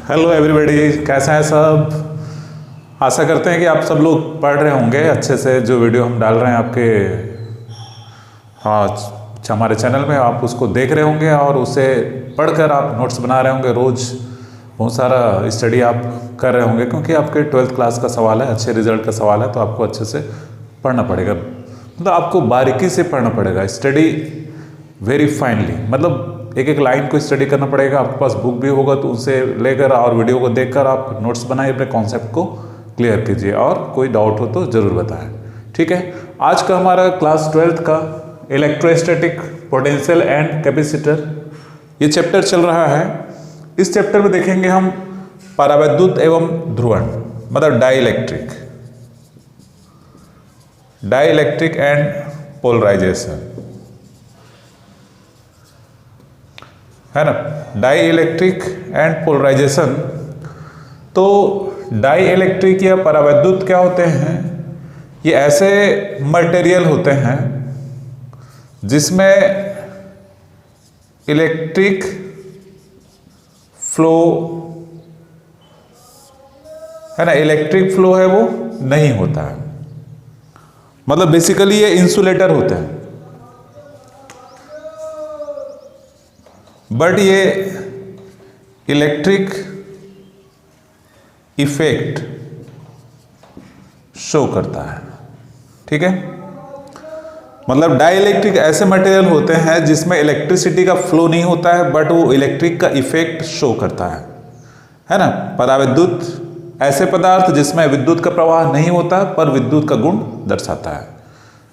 Hello everybody, कैसे हैं सब। आशा करते हैं कि आप सब लोग पढ़ रहे होंगे अच्छे से। जो वीडियो हम डाल रहे हैं आपके हमारे चैनल में, आप उसको देख रहे होंगे और उसे पढ़कर आप नोट्स बना रहे होंगे। रोज़ बहुत सारा स्टडी आप कर रहे होंगे क्योंकि आपके 12th क्लास का सवाल है, अच्छे रिजल्ट का सवाल है, तो आपको अच्छे से पढ़ना पड़ेगा। मतलब आपको बारीकी से पढ़ना पड़ेगा, स्टडी वेरी फाइनली। मतलब एक एक लाइन को स्टडी करना पड़ेगा। आपके पास बुक भी होगा तो उसे लेकर और वीडियो को देखकर आप नोट्स बनाइए, अपने कॉन्सेप्ट को क्लियर कीजिए और कोई डाउट हो तो ज़रूर बताएं। ठीक है, आज का हमारा क्लास 12th का इलेक्ट्रोस्टैटिक पोटेंशियल एंड कैपेसिटर ये चैप्टर चल रहा है। इस चैप्टर में देखेंगे हम परावैद्युत एवं ध्रुवण, मतलब डाइइलेक्ट्रिक एंड पोलराइजेशन, है ना। Dielectric and polarisation. तो डाइइलेक्ट्रिक या परावैद्युत क्या होते हैं? ये ऐसे मटेरियल होते हैं जिसमें इलेक्ट्रिक फ्लो, है ना, इलेक्ट्रिक फ्लो है वो नहीं होता है। मतलब बेसिकली ये इंसुलेटर होते हैं, बट ये इलेक्ट्रिक इफेक्ट शो करता है। ठीक है, मतलब डाइइलेक्ट्रिक ऐसे मटेरियल होते हैं जिसमें इलेक्ट्रिसिटी का फ्लो नहीं होता है, बट वो इलेक्ट्रिक का इफेक्ट शो करता है ना। परावैद्युत ऐसे पदार्थ जिसमें विद्युत का प्रवाह नहीं होता पर विद्युत का गुण दर्शाता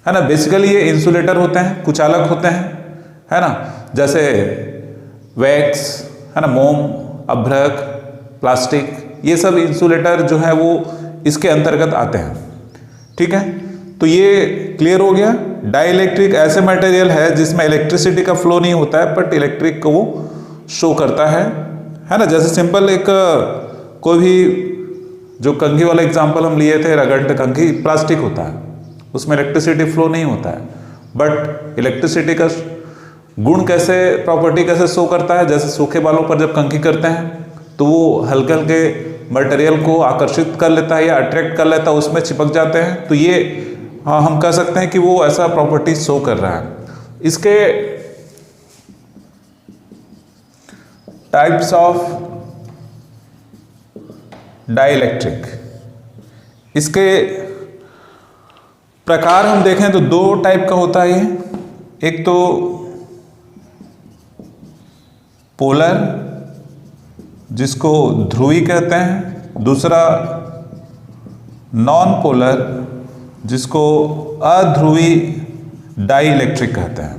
है ना। बेसिकली ये इंसुलेटर होते हैं, कुचालक होते हैं, है ना। जैसे वैक्स, है ना, मोम, अभ्रक, प्लास्टिक, ये सब इंसुलेटर जो है वो इसके अंतर्गत आते हैं। ठीक है, तो ये क्लियर हो गया। डाइइलेक्ट्रिक ऐसे मटेरियल है जिसमें इलेक्ट्रिसिटी का फ्लो नहीं होता है बट इलेक्ट्रिक को वो शो करता है ना। जैसे सिंपल एक कोई भी जो कंघी वाला एग्जांपल हम लिए थे, रगड़ कंघी, प्लास्टिक होता है, उसमें इलेक्ट्रिसिटी फ्लो नहीं होता है, बट इलेक्ट्रिसिटी का गुण कैसे, प्रॉपर्टी कैसे शो करता है। जैसे सूखे बालों पर जब कंघी करते हैं तो वो हल्के हल्के मटेरियल को आकर्षित कर लेता है या अट्रैक्ट कर लेता है, उसमें चिपक जाते हैं। तो ये हम कह सकते हैं कि वो ऐसा प्रॉपर्टी शो कर रहा है। इसके टाइप्स ऑफ डाइइलेक्ट्रिक, इसके प्रकार हम देखें तो दो टाइप का होता है ये। एक तो पोलर जिसको ध्रुवी कहते हैं, दूसरा नॉन पोलर जिसको अध्रुवी डाइइलेक्ट्रिक कहते हैं।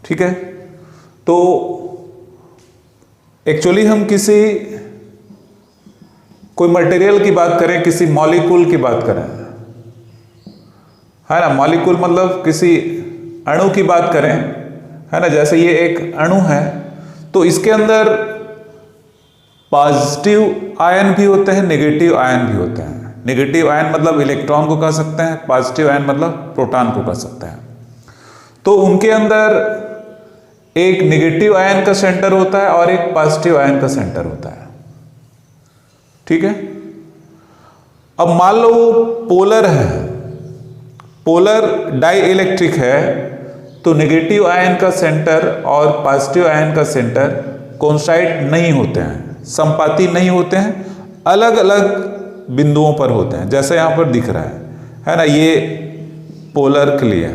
ठीक है, तो एक्चुअली हम किसी कोई मटेरियल की बात करें, किसी मॉलिक्यूल की बात करें, है ना। मॉलिक्यूल मतलब किसी अणु की बात करें, है ना। जैसे ये एक अणु है तो इसके अंदर पॉजिटिव आयन भी होते हैं, नेगेटिव आयन भी होते हैं। नेगेटिव आयन मतलब इलेक्ट्रॉन को कह सकते हैं, पॉजिटिव आयन मतलब प्रोटॉन को कह सकते हैं। तो उनके अंदर एक नेगेटिव आयन का सेंटर होता है और एक पॉजिटिव आयन का सेंटर होता है। ठीक है, अब मान लो वो पोलर है, पोलर डाइइलेक्ट्रिक है, तो नेगेटिव आयन का सेंटर और पॉजिटिव आयन का सेंटर कोइंसाइड नहीं होते हैं, संपाती नहीं होते हैं, अलग अलग बिंदुओं पर होते हैं, जैसे यहां पर दिख रहा है ना। ये पोलर के लिए।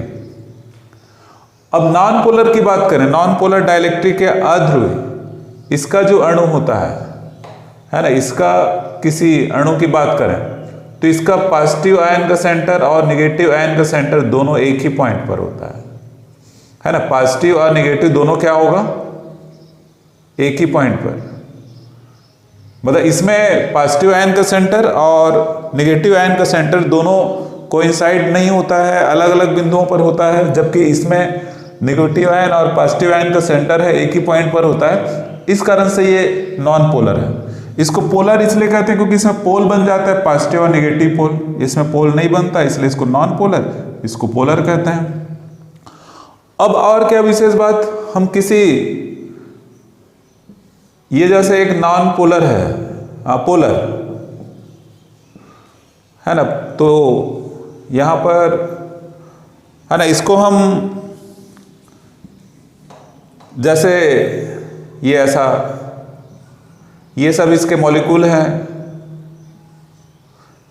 अब नॉन पोलर की बात करें, नॉन पोलर डाइइलेक्ट्रिक या अध्रुवी, इसका जो अणु होता है ना, इसका किसी अणु की बात करें तो इसका पॉजिटिव आयन का सेंटर और नेगेटिव आयन का सेंटर दोनों एक ही पॉइंट पर होता है ना। पॉजिटिव और नेगेटिव दोनों क्या होगा, एक ही पॉइंट पर। मतलब इसमें पॉजिटिव आयन का सेंटर और नेगेटिव आयन का सेंटर दोनों कोइंसाइड नहीं होता है, अलग अलग बिंदुओं पर होता है, जबकि इसमें नेगेटिव आयन और पॉजिटिव आयन का सेंटर है, एक ही पॉइंट पर होता है। इस कारण से ये नॉन पोलर है। इसको पोलर इसलिए कहते हैं क्योंकि इसमें पोल बन जाता है, पॉजिटिव और नेगेटिव पोल। इसमें पोल नहीं बनता, इसलिए इसको नॉन पोलर, इसको पोलर कहते हैं। अब और क्या विशेष बात, हम किसी ये जैसे एक नॉन पोलर है, पोलर है ना, तो यहां पर है ना, इसको हम जैसे ये ऐसा, ये सब इसके मॉलिक्यूल हैं,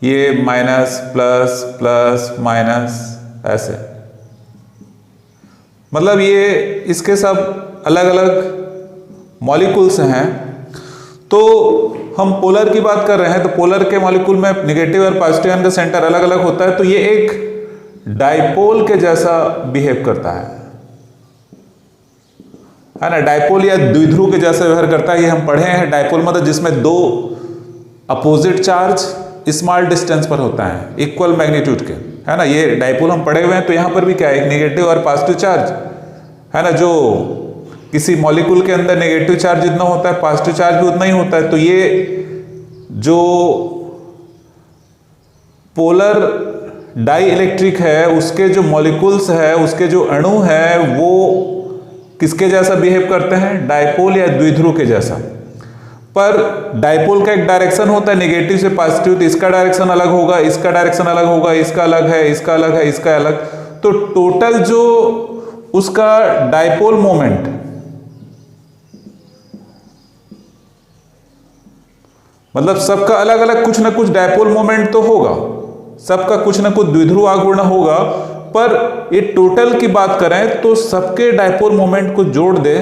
ये माइनस प्लस प्लस माइनस ऐसे, मतलब ये इसके सब अलग अलग मॉलिक्यूल्स हैं। तो हम पोलर की बात कर रहे हैं, तो पोलर के मॉलिक्यूल में नेगेटिव और पॉजिटिव आयन का सेंटर अलग अलग होता है, तो ये एक डाइपोल के जैसा बिहेव करता है ना, डाइपोल या द्विध्रुव के जैसा व्यवहार करता है। ये हम पढ़े हैं, डाइपोल मतलब जिसमें दो अपोजिट चार्ज स्मॉल डिस्टेंस पर होता है, इक्वल मैग्नीट्यूड के, है ना, ये डाइपोल हम पढ़े हुए हैं। तो यहां पर भी क्या है, एक नेगेटिव और पॉजिटिव चार्ज है ना, जो किसी मॉलिक्यूल के अंदर नेगेटिव चार्ज जितना होता है पॉजिटिव चार्ज भी उतना ही होता है। तो ये जो पोलर डाई इलेक्ट्रिक है, उसके जो मॉलिक्यूल्स है, उसके जो अणु है, वो किसके जैसा बिहेव करते हैं, डाइपोल या द्विध्रुव के जैसा। पर डाइपोल का एक डायरेक्शन होता है नेगेटिव से पॉजिटिव, तो इसका डायरेक्शन अलग होगा, इसका डायरेक्शन अलग होगा, इसका अलग है, इसका अलग है, इसका अलग। तो टोटल जो उसका डाइपोल मोमेंट, मतलब सबका अलग अलग कुछ ना कुछ डाइपोल मोमेंट तो होगा, सबका कुछ ना कुछ द्विध्रुव आघूर्ण होगा, पर ये टोटल की बात करें तो सबके डाइपोल मोमेंट को जोड़ दे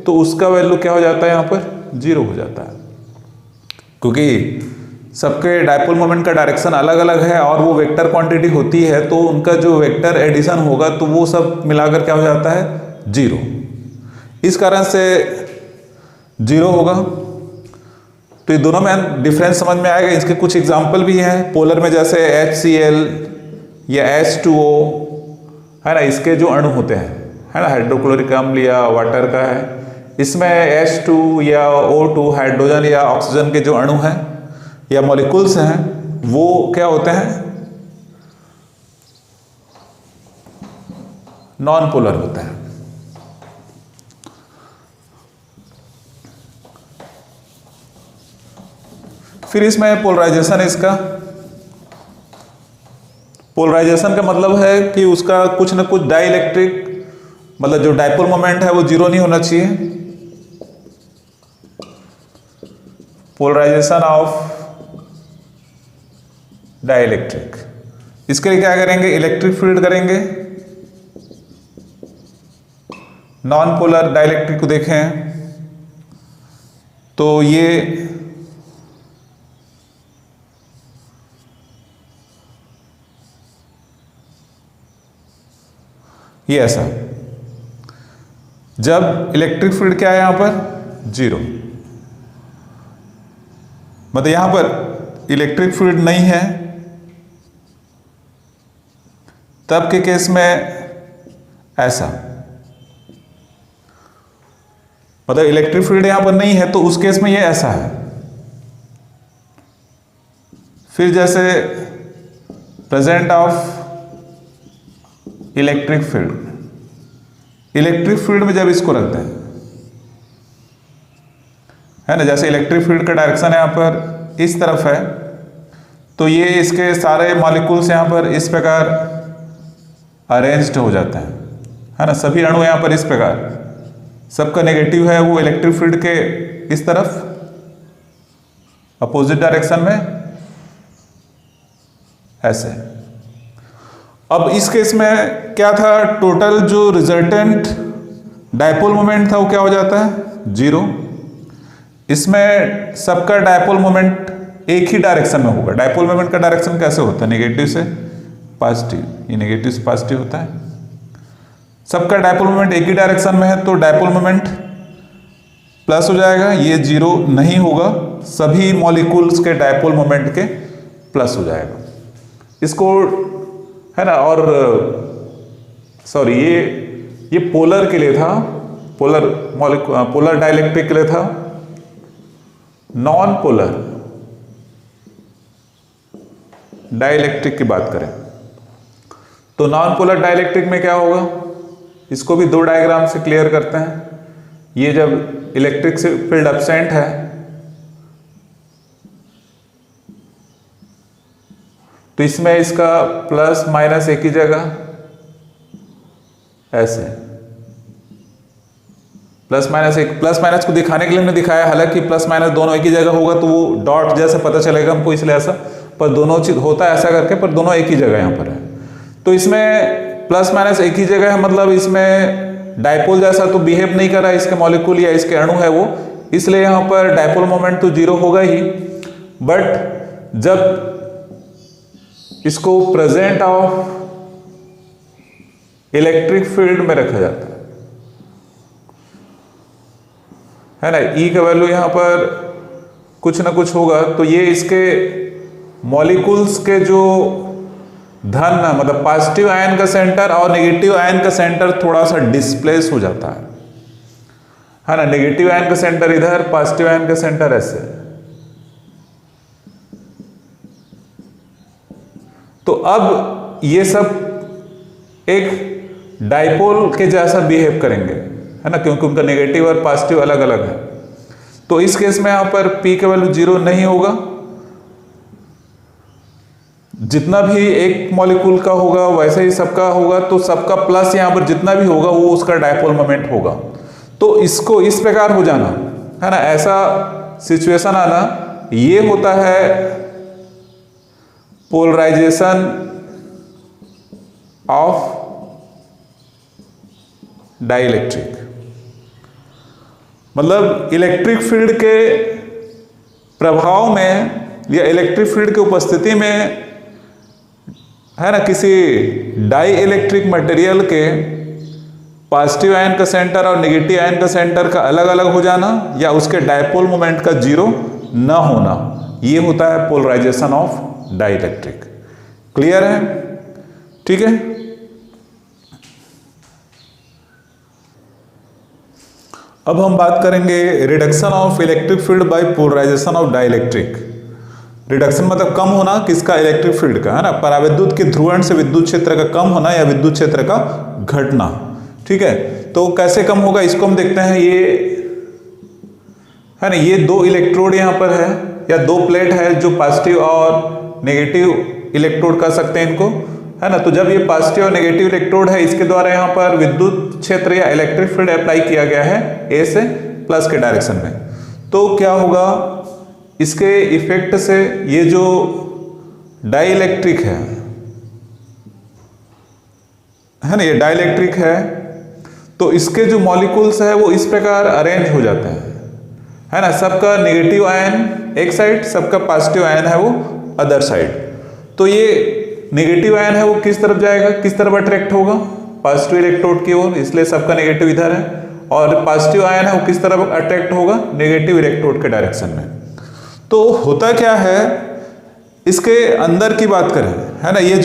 तो उसका वैल्यू क्या हो जाता है, यहां पर 0 हो जाता है, क्योंकि सबके डाइपोल मोमेंट का डायरेक्शन अलग अलग है और वो वेक्टर क्वांटिटी होती है, तो उनका जो वेक्टर एडिशन होगा तो वो सब मिलाकर क्या हो जाता है, 0। इस कारण से 0 होगा। तो ये दोनों में डिफरेंस समझ में आएगा। इसके कुछ एग्जाम्पल भी हैं पोलर में, जैसे HCl या H2O है ना, इसके जो अणु होते हैं, है ना, हाइड्रोक्लोरिक अम्ल या वाटर का है, इसमें H2 या O2 हाइड्रोजन या ऑक्सीजन के जो अणु हैं या मॉलिक्यूल्स हैं, वो क्या होते हैं, नॉन पोलर होते हैं। फिर इसमें पोलराइजेशन, इसका पोलराइजेशन का मतलब है कि उसका कुछ ना कुछ डाई इलेक्ट्रिक, मतलब जो डाइपोल मोमेंट है वो 0 नहीं होना चाहिए। पोलराइजेशन ऑफ डाई इलेक्ट्रिक, इसके लिए क्या करेंगे, इलेक्ट्रिक फील्ड करेंगे। नॉन पोलर डाई इलेक्ट्रिक को देखें तो ये ऐसा, जब इलेक्ट्रिक फील्ड क्या है यहां पर, 0, मतलब यहां पर इलेक्ट्रिक फील्ड नहीं है, तब के केस में ऐसा, मतलब इलेक्ट्रिक फील्ड यहां पर नहीं है तो उस केस में ये ऐसा है। फिर जैसे present of electric field, electric field में जब इसको रखते हैं, है ना, जैसे इलेक्ट्रिक फील्ड का डायरेक्शन यहां पर इस तरफ है, तो ये इसके सारे मॉलिक्यूल्स यहां पर इस प्रकार अरेंज्ड हो जाते हैं, है ना, सभी अणु यहां पर इस प्रकार, सबका नेगेटिव है वो इलेक्ट्रिक फील्ड के इस तरफ अपोजिट डायरेक्शन में ऐसे। अब इस केस में क्या था, टोटल जो रिजल्टेंट डाइपोल मोमेंट था वो क्या हो जाता है, 0। इसमें सबका डाइपोल मोमेंट एक ही डायरेक्शन में होगा। डाइपोल मोमेंट का डायरेक्शन कैसे होता है, नेगेटिव से पॉजिटिव, ये नेगेटिव से पॉजिटिव होता है। सबका डाइपोल मोमेंट एक ही डायरेक्शन में है तो डाइपोल मोमेंट प्लस हो जाएगा, ये 0 नहीं होगा, सभी मॉलिक्यूल्स के डाइपोल मोमेंट के प्लस हो जाएगा। इसको है ना, और सॉरी ये पोलर के लिए था, पोलर डाइलेक्ट्रिक के लिए था। नॉन पोलर डाइलेक्ट्रिक की बात करें तो नॉन पोलर डाइलेक्ट्रिक में क्या होगा, इसको भी दो डायग्राम से क्लियर करते हैं। ये जब इलेक्ट्रिक फील्ड एब्सेंट है तो इसमें इसका प्लस माइनस एक ही जगह, ऐसे प्लस माइनस एक, प्लस माइनस को दिखाने के लिए हमने दिखाया, हालांकि प्लस माइनस दोनों एक ही जगह होगा तो वो डॉट जैसे पता चलेगा हमको, इसलिए ऐसा, पर दोनों चीज होता है ऐसा करके, पर दोनों एक ही जगह यहाँ पर है। तो इसमें प्लस माइनस एक ही जगह है, मतलब इसमें डायपोल जैसा तो बिहेव नहीं कर रहा है इसके मॉलिक्यूल या इसके अणु है वो, इसलिए यहाँ पर डायपोल मोमेंट तो जीरो होगा ही। बट जब इसको प्रेजेंट ऑफ इलेक्ट्रिक फील्ड में रखा जाता है ना, ई का वैल्यू यहां पर कुछ ना कुछ होगा, तो ये इसके मॉलिक्यूल्स के जो धन मतलब पॉजिटिव आयन का सेंटर और नेगेटिव आयन का सेंटर थोड़ा सा डिस्प्लेस हो जाता है ना, नेगेटिव आयन का सेंटर इधर, पॉजिटिव आयन का सेंटर ऐसे। तो अब ये सब एक डाइपोल के जैसा बिहेव करेंगे, है ना, क्योंकि उनका नेगेटिव और पॉजिटिव अलग अलग है। तो इस केस में यहां पर P का वैल्यू जीरो नहीं होगा, जितना भी एक मॉलिक्यूल का होगा वैसे ही सबका होगा, तो सबका प्लस यहां पर जितना भी होगा वो उसका डाइपोल मोमेंट होगा। तो इसको इस प्रकार हो जाना, है ना, ऐसा सिचुएशन आना, ये होता है पोलराइजेशन ऑफ डाइलेक्ट्रिक। मतलब इलेक्ट्रिक फील्ड के प्रभाव में या इलेक्ट्रिक फील्ड की उपस्थिति में, है ना, किसी डाई इलेक्ट्रिक मटेरियल के पॉजिटिव आयन का सेंटर और नेगेटिव आयन का सेंटर का अलग अलग हो जाना या उसके डायपोल मोमेंट का जीरो न होना, ये होता है पोलराइजेशन ऑफ डाइलेक्ट्रिक। क्लियर है? ठीक है। अब हम बात करेंगे reduction of electric field by polarisation of dielectric. Reduction मतलब कम होना किसका, इलेक्ट्रिक फील्ड का, है ना, पराविद्युत के ध्रुवण से विद्युत क्षेत्र का कम होना या विद्युत क्षेत्र का घटना। ठीक है, तो कैसे कम होगा इसको हम देखते हैं। ये है ना, ये दो इलेक्ट्रोड यहाँ पर है या दो प्लेट है जो पॉजिटिव और नेगेटिव इलेक्ट्रोड कह सकते हैं इनको, है ना। तो जब ये पॉजिटिव और नेगेटिव इलेक्ट्रोड है, इसके द्वारा यहाँ पर विद्युत क्षेत्र या इलेक्ट्रिक फील्ड अप्लाई किया गया है ए से प्लस के डायरेक्शन में, तो क्या होगा, इसके इफेक्ट से ये जो डाइलेक्ट्रिक है ना, ये डाइलेक्ट्रिक है, तो इसके जो मॉलिक्यूल्स है वो इस प्रकार अरेंज हो जाते हैं, है ना, सबका नेगेटिव आयन एक साइड, सबका पॉजिटिव आयन है वो अदर साइड। तो ये नेगेटिव आयन है वो किस तरफ जाएगा, किस तरफ अट्रैक्ट होगा, पॉजिटिव इलेक्ट्रोड की ओर, इसलिए सबका नेगेटिव इधर है, और पॉजिटिव आयन है वो किस तरफ अट्रैक्ट होगा, नेगेटिव इलेक्ट्रोड के डायरेक्शन में। तो होता क्या है, इसके अंदर की बात करें, है ना, ये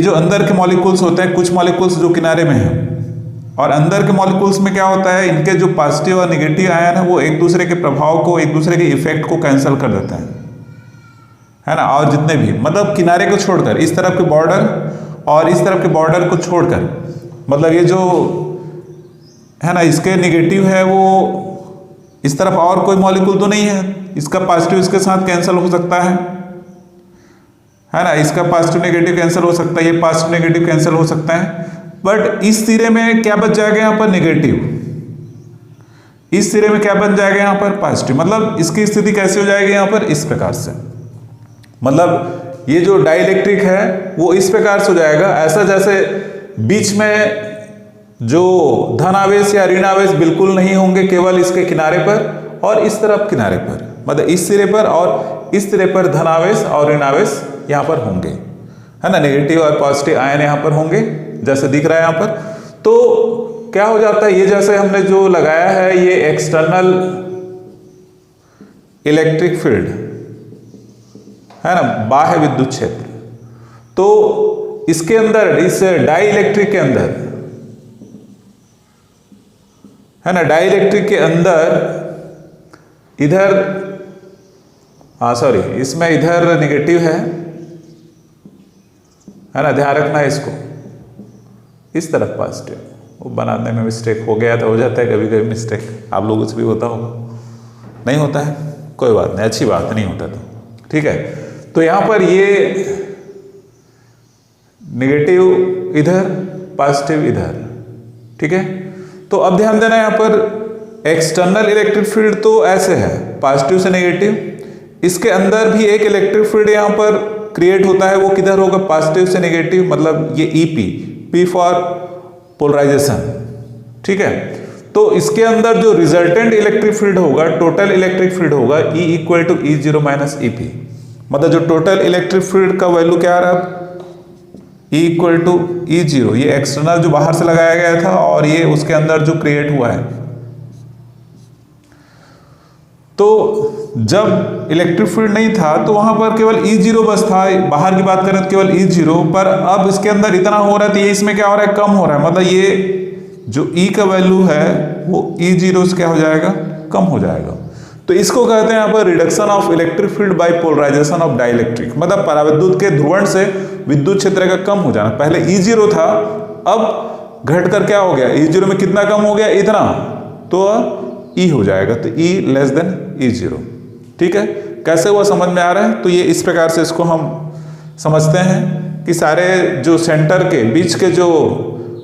जो अंदर के मॉलिक्यूल्स होते हैं, कुछ मॉलिक्यूल्स जो किनारे में हैं, और अंदर के मॉलिक्यूल्स में क्या होता है, इनके जो पॉजिटिव और नेगेटिव आयन है वो एक दूसरे के प्रभाव को, एक दूसरे के इफेक्ट को कैंसिल कर देते हैं, है ना। और जितने भी मतलब किनारे को छोड़कर, इस तरफ के बॉर्डर और इस तरफ के बॉर्डर को छोड़कर, मतलब ये जो है ना, इसके नेगेटिव है वो इस तरफ और कोई मॉलिक्यूल तो नहीं है, इसका पॉजिटिव इसके साथ कैंसिल हो सकता है ना, इसका पॉजिटिव नेगेटिव कैंसिल हो सकता है, ये पॉजिटिव नेगेटिव कैंसिल हो सकता है, बट इस सिरे में क्या बच जाएगा यहाँ पर, नेगेटिव, इस सिरे में क्या बन जाएगा यहाँ पर, पॉजिटिव। मतलब इसकी स्थिति कैसे हो जाएगी यहाँ पर, इस प्रकार से, मतलब ये जो डाइलेक्ट्रिक है वो इस प्रकार से हो जाएगा, ऐसा जैसे बीच में जो धन आवेश या ऋण आवेश बिल्कुल नहीं होंगे, केवल इसके किनारे पर और इस तरफ किनारे पर, मतलब इस सिरे पर और इस सिरे पर धन आवेश और ऋण आवेश यहाँ पर होंगे, है ना, नेगेटिव और पॉजिटिव आयन यहाँ पर होंगे जैसे दिख रहा है यहाँ पर। तो क्या हो जाता है, ये जैसे हमने जो लगाया है ये एक्सटर्नल इलेक्ट्रिक फील्ड है ना, बाह्य विद्युत क्षेत्र, तो इसके अंदर, इस डाइलेक्ट्रिक के अंदर, है ना, डाइलेक्ट्रिक के अंदर इधर, सॉरी, इसमें इधर नेगेटिव है ना, ध्यान रखना है इसको, इस तरफ पॉजिटिव, वो बनाने में मिस्टेक हो गया था, हो जाता है कभी कभी मिस्टेक, आप लोगों से भी होता होगा, नहीं होता है कोई बात नहीं, अच्छी बात नहीं होता तो ठीक है। तो यहाँ पर ये नेगेटिव इधर, पॉजिटिव इधर, ठीक है। तो अब ध्यान देना यहाँ पर एक्सटर्नल इलेक्ट्रिक फील्ड तो ऐसे है पॉजिटिव से नेगेटिव, इसके अंदर भी एक इलेक्ट्रिक फील्ड यहाँ पर क्रिएट होता है, वो किधर होगा, पॉजिटिव से नेगेटिव, मतलब ये EP, P फॉर पोलराइजेशन, ठीक है। तो इसके अंदर जो रिजल्टेंट इलेक्ट्रिक फील्ड होगा, टोटल इलेक्ट्रिक फील्ड होगा E equal to E0 minus EP, मतलब जो टोटल इलेक्ट्रिक फील्ड का वैल्यू क्या आ रहा है, E इक्वल टू E0, ये एक्सटर्नल जो बाहर से लगाया गया था और ये उसके अंदर जो क्रिएट हुआ है। तो जब इलेक्ट्रिक फील्ड नहीं था तो वहां पर केवल E0 बस था, बाहर की बात करें तो केवल E0, पर अब इसके अंदर इतना हो रहा है तो ये इसमें क्या हो रहा है, कम हो रहा है, मतलब ये जो E का वैल्यू है वो E0 से क्या हो जाएगा, कम हो जाएगा। तो इसको कहते हैं यहाँ पर reduction of electric field by polarisation of dielectric, मतलब पराविद्युत के ध्रुवण से विद्युत क्षेत्र का कम हो जाना। पहले E0 था, अब घटकर क्या हो गया, E0 में कितना कम हो गया, इतना, तो E हो जाएगा, तो E लेस देन E0, ठीक है। कैसे हुआ समझ में आ रहा है। तो ये इस प्रकार से इसको हम समझते हैं कि सारे जो सेंटर के बीच के जो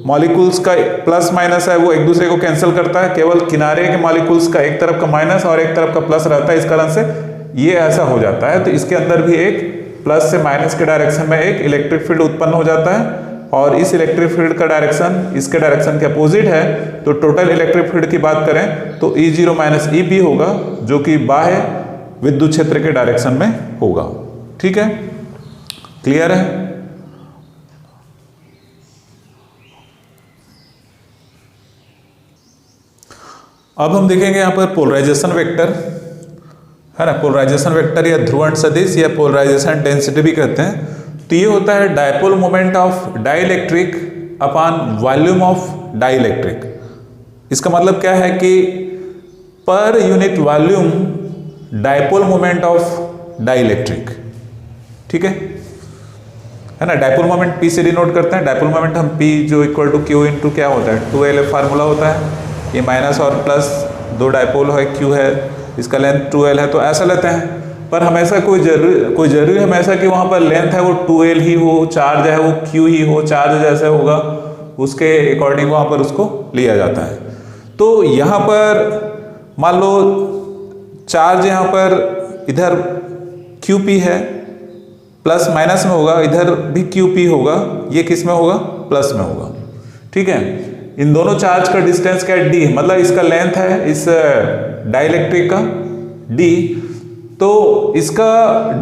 मॉलिक्यूल्स का प्लस माइनस है वो एक दूसरे को कैंसिल करता है, केवल किनारे के मॉलिक्यूल्स का एक तरफ का माइनस और एक तरफ का प्लस रहता है, इस कारण से ये ऐसा हो जाता है। तो इसके अंदर भी एक प्लस से माइनस के डायरेक्शन में एक इलेक्ट्रिक फील्ड उत्पन्न हो जाता है, और इस इलेक्ट्रिक फील्ड का डायरेक्शन इसके डायरेक्शन के अपोजिट है। तो टोटल इलेक्ट्रिक फील्ड की बात करें तो E0 माइनस EP होगा, जो कि बाह्य विद्युत क्षेत्र के डायरेक्शन में होगा, ठीक है, क्लियर है। अब हम देखेंगे यहाँ पर पोलराइजेशन वेक्टर, है ना, पोलराइजेशन वेक्टर या ध्रुवण सदिश या पोलराइजेशन डेंसिटी भी कहते हैं। तो ये होता है dipole moment of dielectric upon volume of dielectric. इसका मतलब क्या है कि per unit volume dipole moment of dielectric, ठीक है ना। डायपोल मोमेंट P से डिनोट करते हैं। डायपोल मोमेंट हम P जो इक्वल टू Q इंटू क्या होता है, 2L फार्मूला होता है। ये माइनस और प्लस दो डायपोल है, Q है, इसका लेंथ 2L है, तो ऐसा लेते हैं। पर हमेशा कोई जरूरी हमेशा कि वहाँ पर लेंथ है वो 2L ही हो, चार्ज है वो Q ही हो, चार्ज जैसे होगा उसके अकॉर्डिंग वहाँ पर उसको लिया जाता है। तो यहाँ पर मान लो चार्ज यहाँ पर इधर QP है, प्लस माइनस में होगा, इधर भी QP होगा, ये किस में होगा, प्लस में होगा, ठीक है। इन दोनों चार्ज का डिस्टेंस क्या है, D, मतलब इसका लेंथ है इस डाइलेक्ट्रिक का D, तो इसका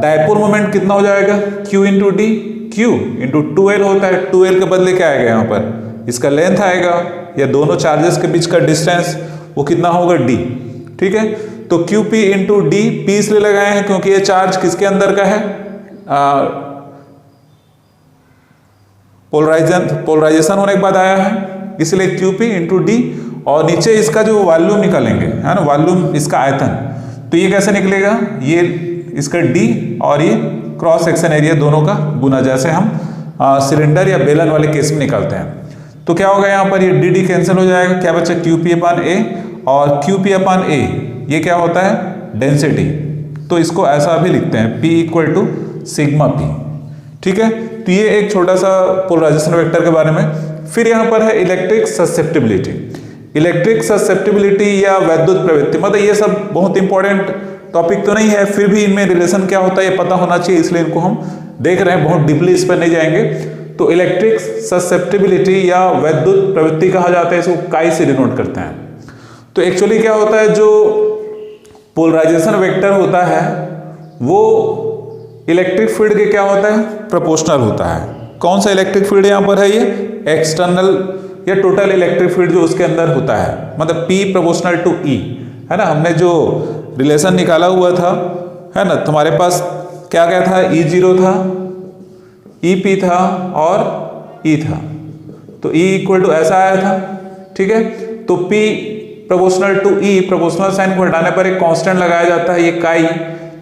डायपोल मोमेंट कितना हो जाएगा, Q into D, Q into 2L होता है, 2L के बदले क्या आएगा यहाँ पर, इसका लेंथ आएगा, या दोनों चार्जेस के बीच का डिस्टेंस वो कितना होगा, D, ठीक है। तो QP इंटू D, P इसलिए लगाए हैं क्योंकि ये चार्ज किसके अंदर का है, पोलराइजेशन होने के बाद आया है, इसलिए QP इंटू D, और नीचे इसका जो वॉल्यूम निकालेंगे, है ना, वॉल्यूम इसका आयतन, तो ये कैसे निकलेगा, ये इसका D और ये क्रॉस सेक्शन एरिया दोनों का गुना, जैसे हम सिलेंडर या बेलन वाले केस में निकालते हैं। तो क्या होगा, यहाँ पर ये D कैंसिल हो जाएगा, क्या बच्चा, QP अपान A, और QP अपान A ये क्या होता है, डेंसिटी। तो इसको ऐसा भी लिखते हैं, P equal to sigma P, ठीक है। तो ये एक छोटा सा पोलराइजेशन वेक्टर के बारे में। फिर यहाँ पर है इलेक्ट्रिक ससेप्टिबिलिटी। इलेक्ट्रिक ससेप्टिबिलिटी या वैद्युत प्रवृत्ति, मतलब ये सब बहुत इंपॉर्टेंट टॉपिक तो नहीं है, फिर भी इनमें रिलेशन क्या होता है ये पता होना चाहिए, इसलिए इनको हम देख रहे हैं, बहुत डीपली इस पर नहीं जाएंगे। तो इलेक्ट्रिक ससेप्टिबिलिटी या वैद्युत प्रवृत्ति कहा जाता है, इसको काई से डिनोट करते हैं। तो एक्चुअली क्या होता है, जो पोलराइजेशन वेक्टर होता है वो इलेक्ट्रिक फील्ड के क्या होता है, प्रोपोर्शनल होता है। कौन सा इलेक्ट्रिक फील्ड यहाँ पर है, ये एक्सटर्नल या टोटल इलेक्ट्रिक फील्ड जो उसके अंदर होता है, मतलब P प्रोपोर्शनल टू E, है ना। हमने जो रिलेशन निकाला हुआ था, है ना, तुम्हारे पास क्या क्या था, E0 था, EP था और E था, तो E इक्वल टू ऐसा आया था, ठीक है। तो P proportional to E, proportional sign को हटाने पर एक कांस्टेंट लगाया जाता है, ये काई,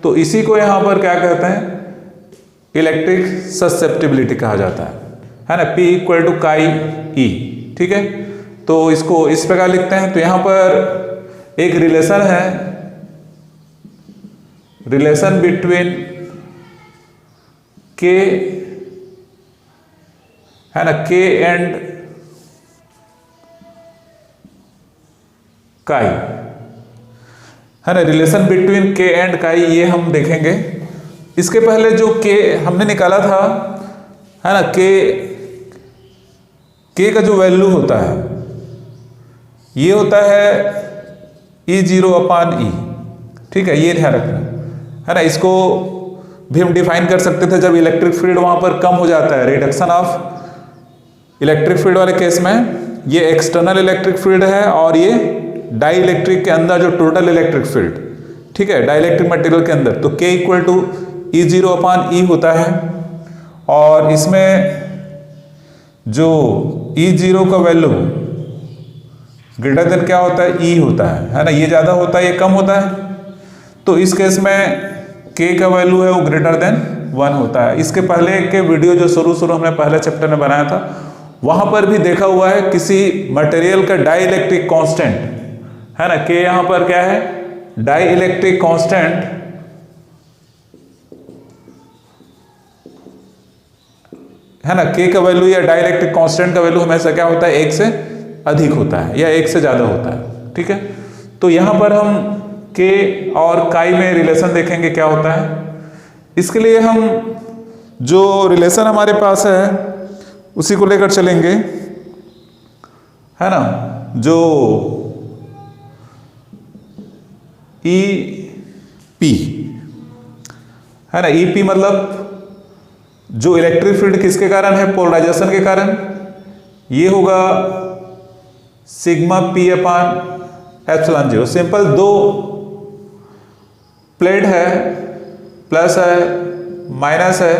तो इसी को यहाँ पर क्या कहते हैं, इलेक्ट्रिक ससेप्टिबिलिटी कहा जाता है ना, P इक्वल टू काई E, ठीक है। तो इसको इस प्रकार लिखते हैं। तो यहां पर एक रिलेशन है, रिलेशन बिटवीन के, है ना, के एंड काई, है ना, रिलेशन बिटवीन के एंड काई, ये हम देखेंगे। इसके पहले जो के हमने निकाला था, है ना, के का जो वैल्यू होता है ये होता है E0/E, ठीक है, ये ध्यान रखना, है ना। इसको भी हम डिफाइन कर सकते थे जब इलेक्ट्रिक फील्ड वहां पर कम हो जाता है, रिडक्शन ऑफ इलेक्ट्रिक फील्ड वाले केस में। ये एक्सटर्नल इलेक्ट्रिक फील्ड है और ये डाई इलेक्ट्रिक के अंदर जो टोटल इलेक्ट्रिक फील्ड, ठीक है, डाई इलेक्ट्रिक मटेरियल के अंदर, तो K = E0/E होता है। और इसमें जो E0 का वैल्यू ग्रेटर देन क्या होता है, E होता है ना, ये ज्यादा होता है ये कम होता है। तो इस केस में K का वैल्यू है वो ग्रेटर देन 1 होता है। इसके पहले के वीडियो जो शुरू हमने पहले चैप्टर में बनाया था, वहां पर भी देखा हुआ है किसी मटेरियल का डाई इलेक्ट्रिक कांस्टेंट, है ना, K यहां पर क्या है, डाई इलेक्ट्रिक कांस्टेंट, है ना, K का वैल्यू या डाई इलेक्ट्रिक कांस्टेंट का वैल्यू हमेशा क्या होता है, 1 से अधिक होता है या 1 से ज्यादा होता है, ठीक है। तो यहां पर हम K और काई में रिलेशन देखेंगे क्या होता है। इसके लिए हम जो रिलेशन हमारे पास है उसी को लेकर चलेंगे, है ना, जो EP है ना, EP मतलब जो इलेक्ट्रिक फील्ड किसके कारण है, पोलराइजेशन के कारण, ये होगा σP/ε0। सिंपल, दो प्लेट है, प्लस है माइनस है,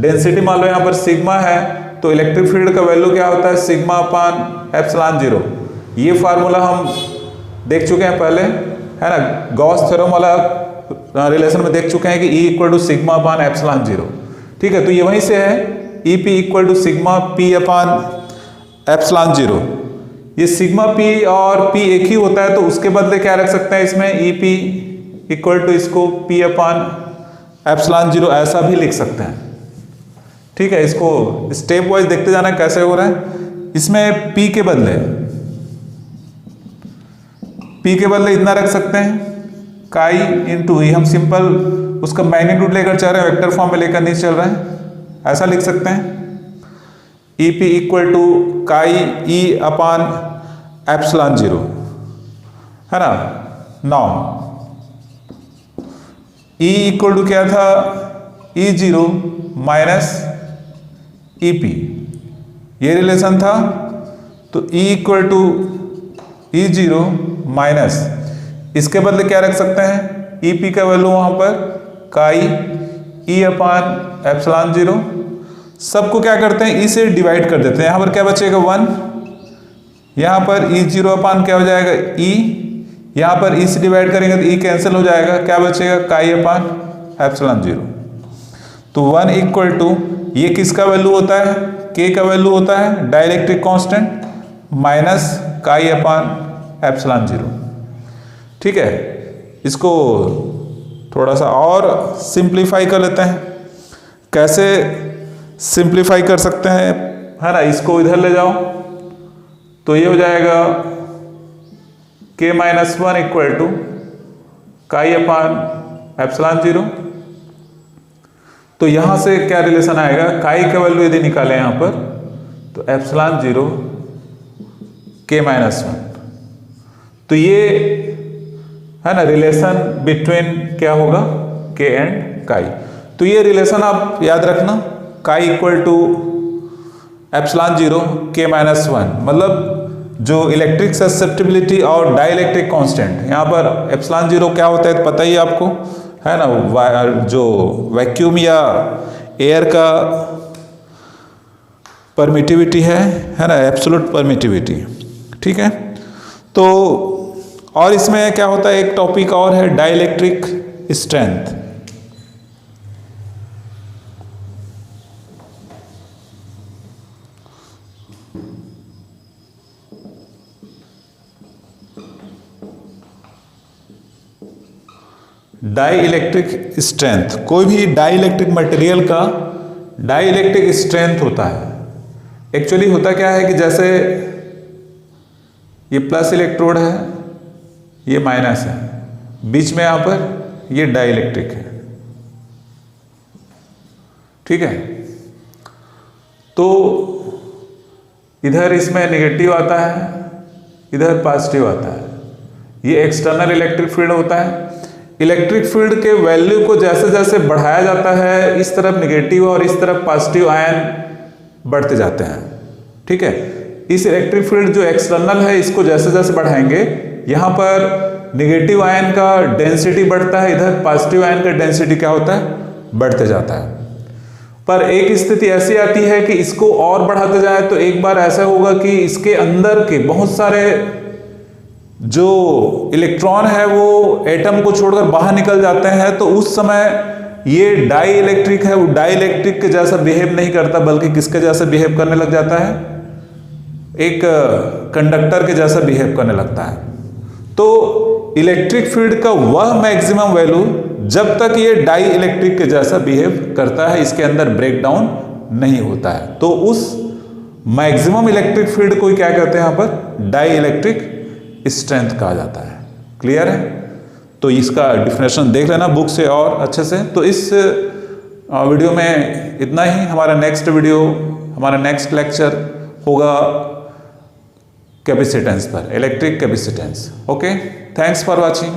डेंसिटी मान लो यहाँ पर सिग्मा है, तो इलेक्ट्रिक फील्ड का वैल्यू क्या होता है, σ/ε0। ये फार्मूला हम देख चुके हैं पहले, है ना, गॉस थ्योरम वाला रिलेशन में देख चुके हैं कि E = σ/ε0, ठीक है। तो ये वहीं से है, EP = σP/ε0। ये सिग्मा P और P एक ही होता है, तो उसके बदले क्या रख सकते हैं इसमें, EP = इसको P/ε0 ऐसा भी लिख सकते हैं, ठीक है। इसको स्टेप वाइज देखते जाना कैसे हो रहा है। इसमें P के बदले इतना रख सकते हैं, काई × E। हम सिंपल उसका मैग्नीट्यूड लेकर चल रहे हैं, वेक्टर फॉर्म में लेकर नहीं चल रहे हैं, ऐसा लिख सकते हैं, EP = काई E/ε0, है ना। नाउ E = क्या था, E0 - EP, ये रिलेशन था। तो E = E0 माइनस, इसके बदले क्या रख सकते हैं, EP का वैल्यू वहां पर काई E/ε0। सबको क्या करते हैं, E से डिवाइड कर देते हैं, यहां पर क्या बचेगा 1, यहां पर E0 क्या हो जाएगा, E, यहां पर E से डिवाइड करेंगे तो E कैंसिल हो जाएगा, क्या बचेगा, काई/ε0। तो 1 = ये किसका वैल्यू होता है, K का वैल्यू होता है डाइलेक्ट्रिक कांस्टेंट माइनस काई/ε0, ठीक है। इसको थोड़ा सा और सिंप्लीफाई कर लेते हैं। कैसे सिंप्लीफाई कर सकते हैं, है ना, इसको इधर ले जाओ तो ये हो जाएगा K-1 = काई/ε0। तो यहां से क्या रिलेशन आएगा, काई का वैल्यू यदि निकालें यहां पर तो ε0 K-1, तो ये है ना रिलेशन बिटवीन क्या होगा, K एंड काई। तो ये रिलेशन आप याद रखना, काई = ε0 K-1, मतलब जो इलेक्ट्रिक ससेप्टिबिलिटी और डाइलेक्ट्रिक कांस्टेंट, यहाँ पर ε0 क्या होता है पता ही आपको, है ना, जो वैक्यूम या एयर का परमिटिविटी है ना, एब्सोल्यूट परमिटिविटी, ठीक है। तो और इसमें क्या होता है, एक टॉपिक और है dielectric strength. Dielectric strength, कोई भी डाई इलेक्ट्रिक मटेरियल का डाई इलेक्ट्रिक स्ट्रेंथ होता है। एक्चुअली होता क्या है कि जैसे ये प्लस इलेक्ट्रोड है, ये माइनस है, बीच में यहां पर ये डाई इलेक्ट्रिक है, ठीक है। तो इधर इसमें नेगेटिव आता है, इधर पॉजिटिव आता है, ये एक्सटर्नल इलेक्ट्रिक फील्ड होता है। इलेक्ट्रिक फील्ड के वैल्यू को जैसे जैसे बढ़ाया जाता है, इस तरफ नेगेटिव और इस तरफ पॉजिटिव आयन बढ़ते जाते हैं, ठीक है। इस इलेक्ट्रिक फील्ड जो एक्सटर्नल है, इसको जैसे जैसे बढ़ाएंगे, यहां पर नेगेटिव आयन का डेंसिटी बढ़ता है, इधर पॉजिटिव आयन का डेंसिटी क्या होता है, बढ़ते जाता है। पर एक स्थिति ऐसी आती है कि इसको और बढ़ाते जाए तो एक बार ऐसा होगा कि इसके अंदर के बहुत सारे जो इलेक्ट्रॉन है वो एटम को छोड़कर बाहर निकल जाते हैं, तो उस समय ये डाई इलेक्ट्रिक है, वो डाई इलेक्ट्रिक के जैसा बिहेव नहीं करता, बल्कि किसके जैसा बिहेव करने लग जाता है, एक कंडक्टर के जैसा बिहेव करने लगता है। तो इलेक्ट्रिक फील्ड का वह मैक्सिमम वैल्यू जब तक ये डाई इलेक्ट्रिक के जैसा बिहेव करता है, इसके अंदर ब्रेकडाउन नहीं होता है, तो उस मैक्सिमम इलेक्ट्रिक फील्ड को क्या कहते हैं, यहां पर डाई इलेक्ट्रिक स्ट्रेंथ कहा जाता है। क्लियर है? तो इसका डिफिनेशन देख लेना बुक से और अच्छे से। तो इस वीडियो में इतना ही। हमारा नेक्स्ट लेक्चर होगा कैपेसिटेंस पर, electric capacitance. Okay, thanks for watching.